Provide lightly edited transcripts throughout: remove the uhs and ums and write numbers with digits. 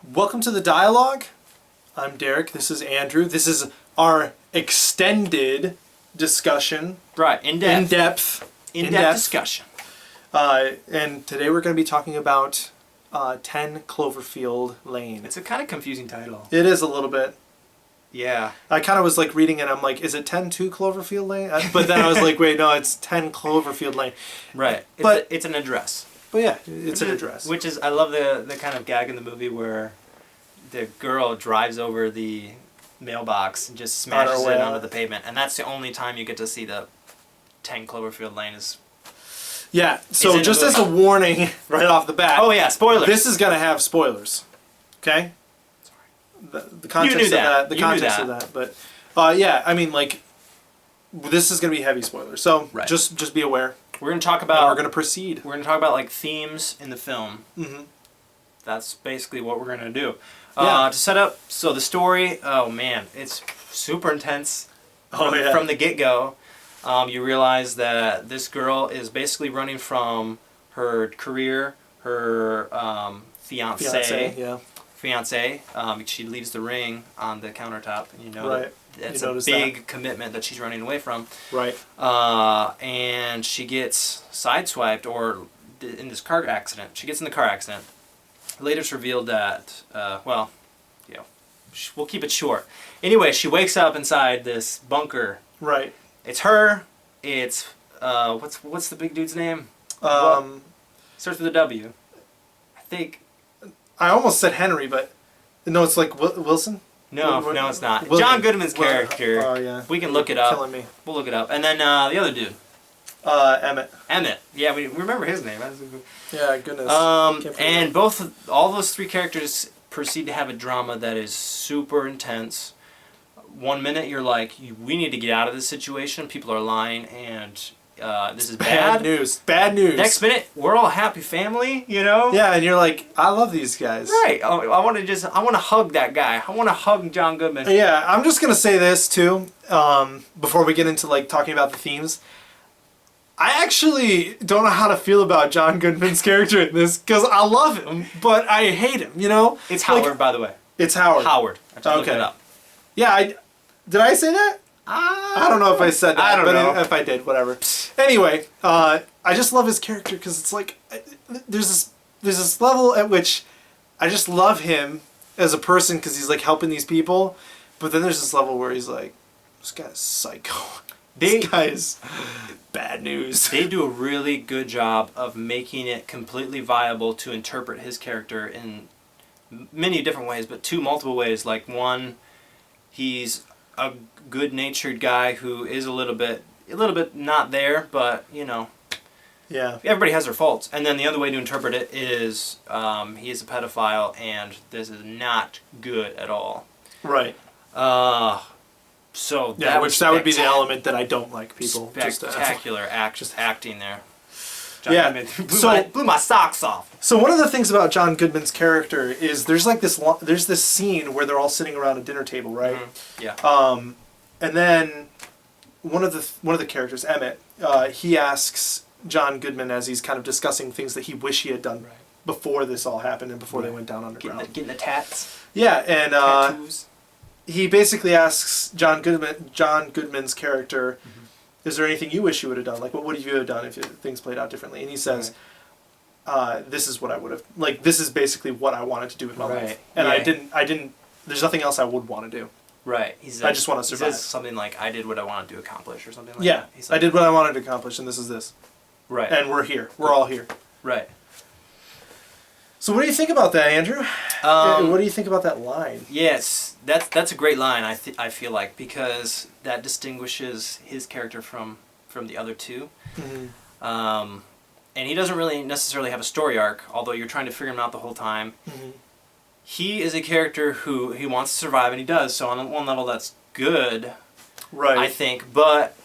Welcome to the dialogue. I'm Derek. This is Andrew. This is our extended discussion. Right, in-depth discussion. And today we're going to be talking about 10 Cloverfield Lane. It's a kind of confusing title. It is a little bit. Yeah. I kind of was like reading it. I'm like, is it 10-2 Cloverfield Lane? But then I was like, wait, no, it's 10 Cloverfield Lane. Right. But it's an address. But yeah, it's an address. Which is, I love the kind of gag in the movie where the girl drives over the mailbox and just smashes it onto the pavement. And that's the only time you get to see the 10 Cloverfield Lane is... Yeah, so just as a warning right off the bat. Oh yeah, spoilers. This is going to have spoilers. Okay? Sorry. The context of that. The context of that. But yeah, I mean, like, this is going to be heavy spoilers. So just be aware. We're going to talk about... we're going to proceed. We're going to talk about, like, themes in the film. Mm-hmm. That's basically what we're going to do. Yeah. To set up, so the story, oh man, it's super intense. From the get-go. You realize that this girl is basically running from her career, her fiance. She leaves the ring on the countertop, and you know that it's a big commitment that she's running away from. Right. And she gets sideswiped, or in this car accident. She gets in the car accident. Later it's revealed that, we'll keep it short. Anyway, she wakes up inside this bunker. Right. It's her. It's what's the big dude's name? Starts with a W. I think. I almost said Henry, but no, it's like Wilson. No, it's not. John Goodman's character. Oh yeah. We can look it up. Killing me. We'll look it up, and then the other dude. Emmett. Emmett. Yeah, we remember his name. Yeah, goodness. And all those three characters proceed to have a drama that is super intense. One minute you're like, we need to get out of this situation. People are lying, and this is bad news. Bad news. Next minute, we're all a happy family, you know? Yeah, and you're like, I love these guys. Right. I want to hug that guy. I want to hug John Goodman. Yeah, I'm just gonna say this too. Before we get into like talking about the themes, I actually don't know how to feel about John Goodman's character in this because I love him, but I hate him. You know? It's Howard, by the way. It's Howard. Howard. I just looked it up. Yeah, did I say that? I don't know if I said that. I don't know. If I did, whatever. Anyway, I just love his character because it's like there's this level at which I just love him as a person because he's like helping these people, but then there's this level where he's like, this guy's psycho. This guy's bad news. They do a really good job of making it completely viable to interpret his character in many different ways, but multiple ways. Like one, he's a good-natured guy who is a little bit not there, but you know. Yeah. Everybody has their faults. And then the other way to interpret it is he is a pedophile, and this is not good at all. Right. So yeah, that would be the element that I don't like people. Spectacular acting there. John Goodman blew my socks off. So one of the things about John Goodman's character is there's this scene where they're all sitting around a dinner table, right? Mm-hmm. Yeah. And then one of the characters, Emmett, he asks John Goodman as he's kind of discussing things that he wish he had done before this all happened and before they went down underground. Getting the tats. Yeah, and tattoos. He basically asks John Goodman's character, is there anything you wish you would have done? Like, what would you have done if things played out differently? And he says, this is what I would have, like, this is basically what I wanted to do with my life. And I didn't, there's nothing else I would want to do. Right. I just want to survive. He says something like, I did what I wanted to accomplish, or something like that. Yeah, I did what I wanted to accomplish, and this is this. Right. And we're here. We're all here. Right. So what do you think about that, Andrew? What do you think about that line? Yes, that's a great line, I feel like, because that distinguishes his character from the other two. Mm-hmm. And he doesn't really necessarily have a story arc, although you're trying to figure him out the whole time. Mm-hmm. He is a character who he wants to survive, and he does, so on one level that's good, right? I think, but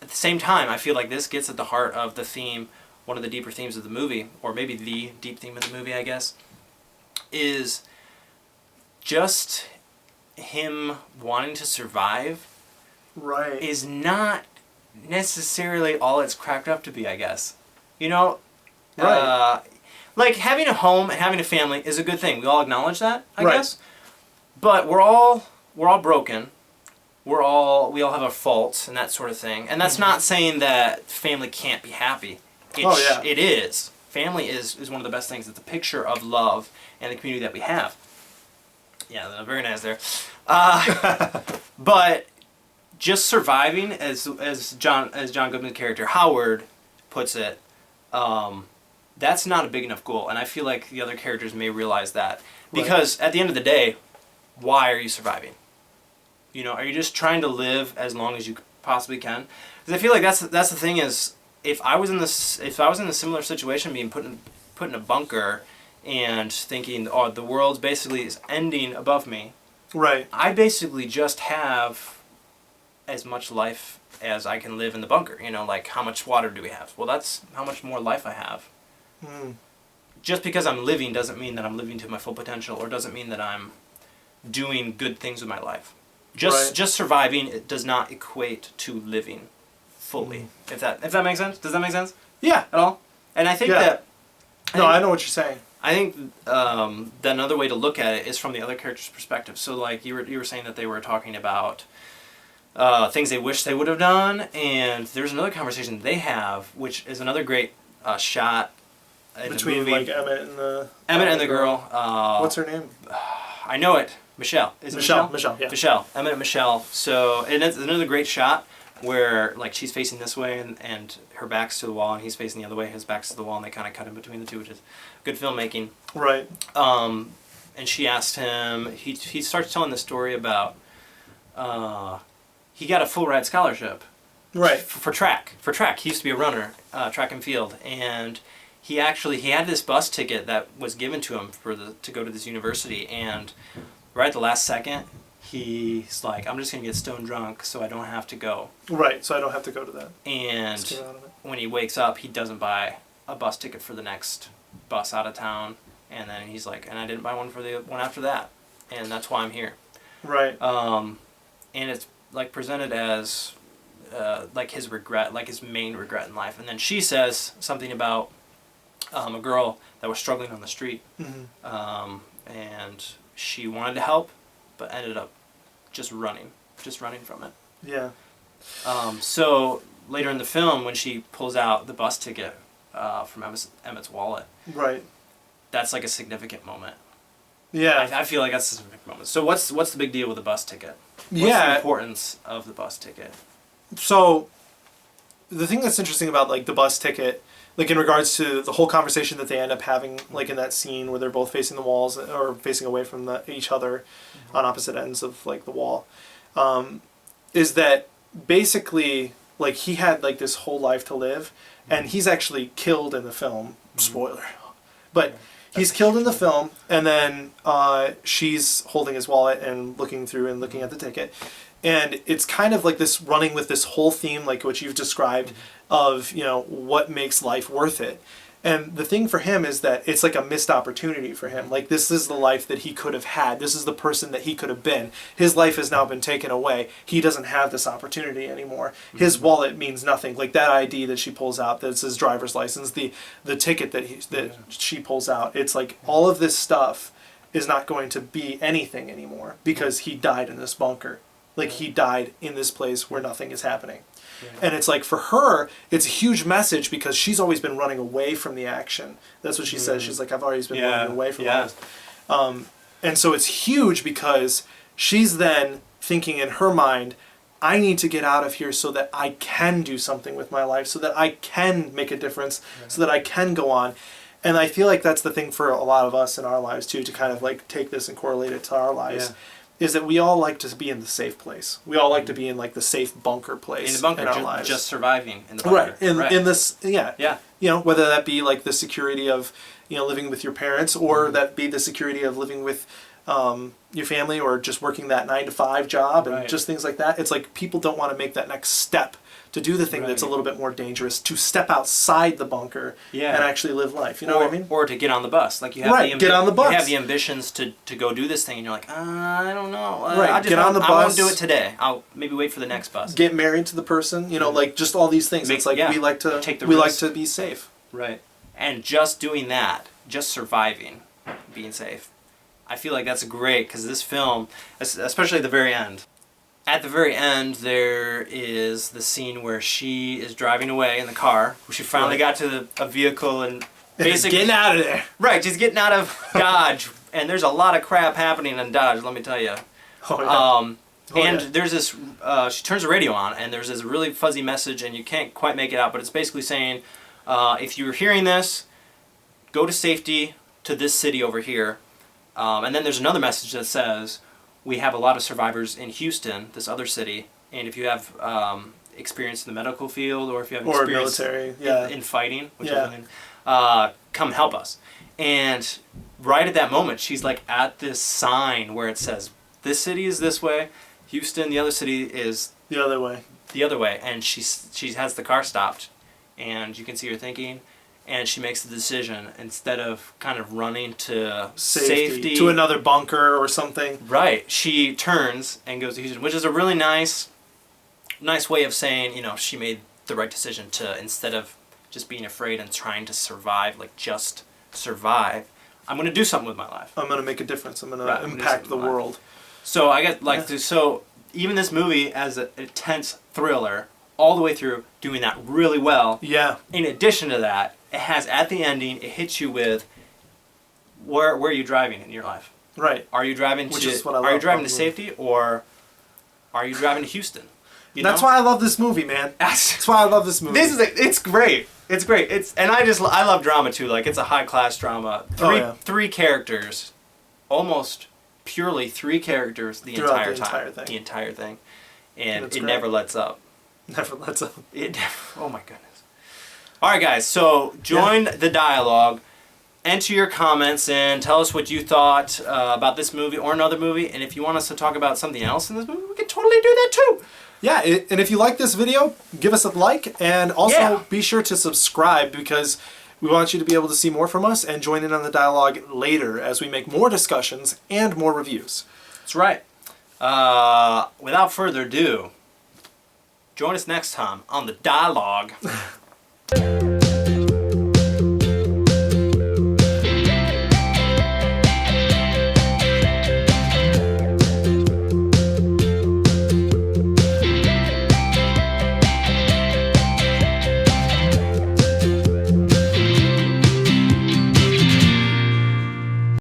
at the same time, I feel like this gets at the heart of the theme. One of the deeper themes of the movie, or maybe the deep theme of the movie, I guess, is just him wanting to survive. Right. Is not necessarily all it's cracked up to be, I guess. You know? Right. Like, having a home and having a family is a good thing. We all acknowledge that, I Right. guess. But we're all broken. We all have our faults and that sort of thing. And that's not saying that family can't be happy. It is. Family is one of the best things. It's a picture of love and the community that we have. Yeah, very nice there. But just surviving, as John Goodman's character Howard puts it, that's not a big enough goal. And I feel like the other characters may realize that. Because at the end of the day, why are you surviving? You know, are you just trying to live as long as you possibly can? Because I feel like that's the thing is, if I was in a similar situation, being put in a bunker and thinking, oh, the world's basically is ending above me. Right. I basically just have as much life as I can live in the bunker. You know, like, how much water do we have? Well, that's how much more life I have. Just because I'm living doesn't mean that I'm living to my full potential, or doesn't mean that I'm doing good things with my life. Just surviving, it does not equate to living fully. If that makes sense? Does that make sense? Yeah. At all? And I think that... I know what you're saying. I think that another way to look at it is from the other character's perspective. So, like, you were saying that they were talking about things they wish they would have done, and there's another conversation they have, which is another great shot in between the movie. like Emmett and the girl. What's her name? I know it. Michelle. Is it Michelle? Michelle, yeah. Michelle. Emmett and Michelle. So, and it's another great shot where, like, she's facing this way and her back's to the wall, and he's facing the other way, his back's to the wall, and they kind of cut in between the two, which is good filmmaking. Right. And she asked him, he starts telling the story about, he got a full ride scholarship. Right. For track. He used to be a runner, track and field, and he had this bus ticket that was given to him to go to this university, and right at the last second, he's like, I'm just going to get stone drunk so I don't have to go. Right, so I don't have to go to that. And when he wakes up, he doesn't buy a bus ticket for the next bus out of town. And then he's like, and I didn't buy one for the one after that. And that's why I'm here. Right. And it's like presented as like his regret, like his main regret in life. And then she says something about a girl that was struggling on the street. And she wanted to help, but ended up just running from it. Yeah. So later in the film, when she pulls out the bus ticket from Emmett's wallet, right, that's like a significant moment. Yeah. I feel like that's a significant moment. So what's the big deal with the bus ticket? What's the importance of the bus ticket? So the thing that's interesting about like the bus ticket, like in regards to the whole conversation that they end up having, like in that scene where they're both facing the walls or facing away from each other on opposite ends of like the wall, is that basically like he had like this whole life to live, and he's actually killed in the film. Spoiler, but he's killed in the film, and then she's holding his wallet and looking through and looking at the ticket. And it's kind of like this running with this whole theme, like what you've described, of, you know, what makes life worth it. And the thing for him is that it's like a missed opportunity for him. Like, this is the life that he could have had. This is the person that he could have been. His life has now been taken away. He doesn't have this opportunity anymore. His wallet means nothing. Like that ID that she pulls out, that's his driver's license, the ticket that she pulls out. It's like all of this stuff is not going to be anything anymore because he died in this bunker. Like, he died in this place where nothing is happening. Yeah. And it's like, for her, it's a huge message because she's always been running away from the action. That's what she says. She's like, I've always been running away from this. And so it's huge because she's then thinking in her mind, I need to get out of here so that I can do something with my life, so that I can make a difference, so that I can go on. And I feel like that's the thing for a lot of us in our lives, too, to kind of like take this and correlate it to our lives. Yeah. Is that we all like to be in the safe place. We all like to be in like the safe bunker place in the bunker, in our lives. Just surviving in the bunker. Right. In this, yeah. You know, whether that be like the security of, you know, living with your parents, or that be the security of living with your family, or just working that 9-to-5 job, and just things like that. It's like people don't want to make that next step to do the thing that's a little bit more dangerous, to step outside the bunker and actually live life. You know what I mean? Or to get on the bus. Like, you have get on the bus. You have the ambitions to go do this thing, and you're like, I don't know. Get on the bus. I won't do it today. I'll maybe wait for the next bus. Get married to the person. You know, like just all these things. It's like we like to be safe. Right. And just doing that just surviving, being safe. I feel like that's great because this film, especially at the very end. At the very end, there is the scene where she is driving away in the car. She finally got to a vehicle and basically getting out of there. Right, she's getting out of Dodge, and there's a lot of crap happening in Dodge. Let me tell you. Oh, yeah. There's this. She turns the radio on, and there's this really fuzzy message, and you can't quite make it out, but it's basically saying, if you're hearing this, go to safety to this city over here. And then there's another message that says, we have a lot of survivors in Huston, this other city, and if you have experience in the medical field or if you have experience military, in fighting, come help us. And right at that moment, she's like at this sign where it says, this city is this way, Huston, the other city is the other way. The other way, and she has the car stopped, and you can see her thinking. And she makes the decision, instead of kind of running to safety to another bunker or something. Right. She turns and goes to Houston, which is a really nice way of saying, she made the right decision to, instead of just being afraid and trying to survive, like just survive, I'm going to do something with my life. I'm going to make a difference. I'm going to impact the world. So I get so even this movie as an intense thriller all the way through, doing that really well. Yeah. In addition to that, it has, at the ending, it hits you with where are you driving in your life? Right. Are you driving to safety, or are you driving to Houston? That's why I love this movie, man. That's why I love this movie. It's great. It's great. I love drama too. Like, it's a high class drama. Three characters, almost purely three characters the entire thing, and it never lets up. Never lets up. Oh my goodness. All right, guys. So join the dialogue. Enter your comments and tell us what you thought about this movie or another movie. And if you want us to talk about something else in this movie, we can totally do that too. Yeah, and if you like this video, give us a like, and also be sure to subscribe, because we want you to be able to see more from us and join in on the dialogue later as we make more discussions and more reviews. That's right. Without further ado, join us next time on the dialogue.